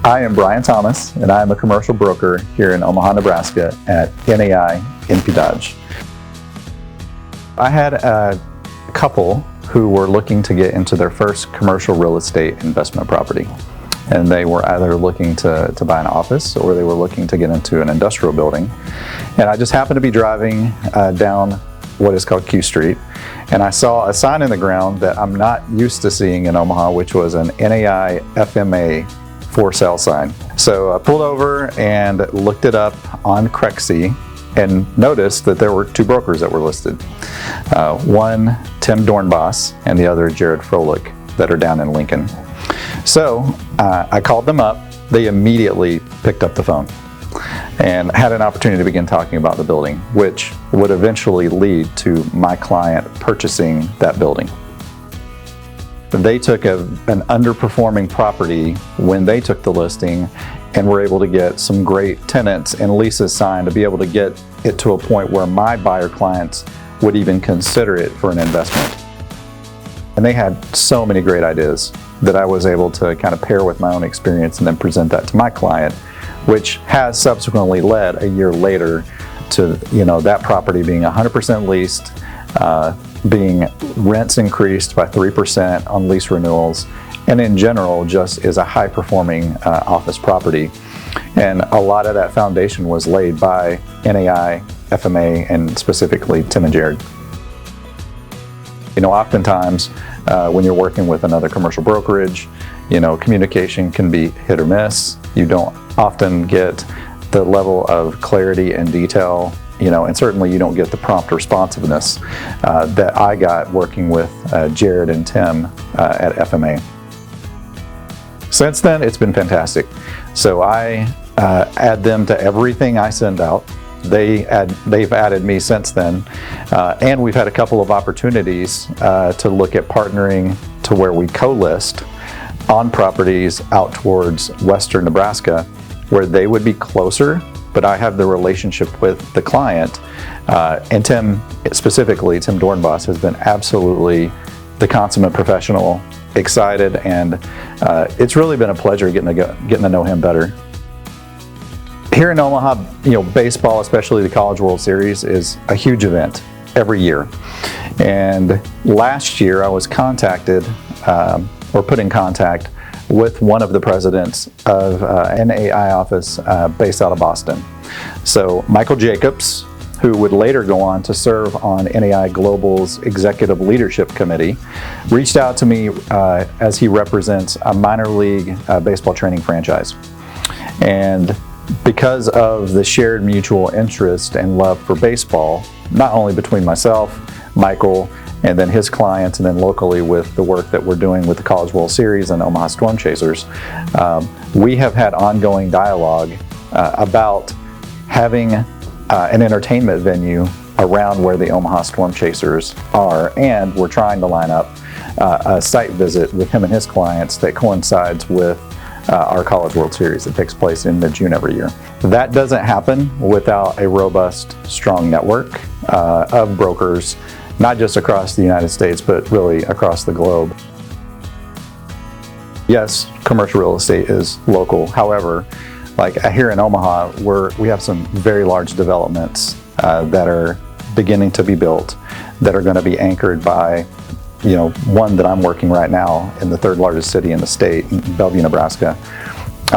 I am Brian Thomas, and I am a commercial broker here in Omaha, Nebraska at MyNAI in Dodge. I had a couple who were looking to get into their first commercial real estate investment property. And they were either looking to buy an office or they were looking to get into an industrial building. And I just happened to be driving down what is called Q Street, and I saw a sign in the ground that I'm not used to seeing in Omaha, which was an MyNAI FMA for sale sign. So I pulled over and looked it up on Crexy and noticed that there were two brokers that were listed. One, Tim Dornbos, and the other, Froehlich, that are down in Lincoln. So I called them up. They immediately picked up the phone and had an opportunity to begin talking about the building, which would eventually lead to my client purchasing that building. They took an underperforming property when they took the listing and were able to get some great tenants and leases signed to be able to get it to a point where my buyer clients would even consider it for an investment. And they had so many great ideas that I was able to kind of pair with my own experience and then present that to my client, which has subsequently led a year later to that property being 100% leased, being rents increased by 3% on lease renewals, and in general just is a high performing office property. And a lot of that foundation was laid by MyNAI, FMA, and specifically Tim and Jared. Oftentimes when you're working with another commercial brokerage, communication can be hit or miss. You don't often get the level of clarity and detail, and certainly you don't get the prompt responsiveness that I got working with Jared and Tim at FMA. Since then, it's been fantastic. So I add them to everything I send out. They've added me since then, and we've had a couple of opportunities to look at partnering to where we co-list on properties out towards western Nebraska, where they would be closer, but I have the relationship with the client. And Tim, specifically, Tim Dornbos, has been absolutely the consummate professional, excited, and it's really been a pleasure getting to know him better. Here in Omaha, baseball, especially the College World Series, is a huge event every year. And last year I was contacted or put in contact with one of the presidents of MyNAI office based out of Boston. So Michael Jacobs, who would later go on to serve on MyNAI Global's Executive Leadership Committee, reached out to me as he represents a minor league baseball training franchise. And because of the shared mutual interest and love for baseball, not only between myself, Michael, and then his clients, and then locally with the work that we're doing with the College World Series and Omaha Storm Chasers, we have had ongoing dialogue about having an entertainment venue around where the Omaha Storm Chasers are, and we're trying to line up a site visit with him and his clients that coincides with our College World Series that takes place in mid-June every year. That doesn't happen without a robust, strong network of brokers, not just across the United States, but really across the globe. Yes, commercial real estate is local. However, like here in Omaha, we have some very large developments that are beginning to be built that are going to be anchored by one that I'm working right now in the third largest city in the state, Bellevue, Nebraska,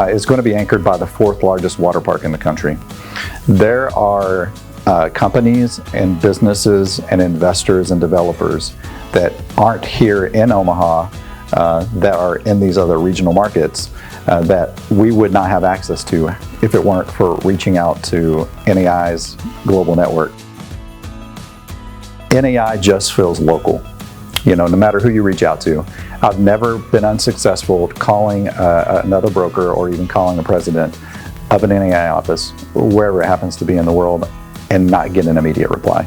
is going to be anchored by the fourth largest water park in the country. There are companies and businesses and investors and developers that aren't here in Omaha that are in these other regional markets that we would not have access to if it weren't for reaching out to MyNAI's global network. MyNAI just feels local. No matter who you reach out to. I've never been unsuccessful calling another broker or even calling a president of an MyNAI office, wherever it happens to be in the world, and not get an immediate reply.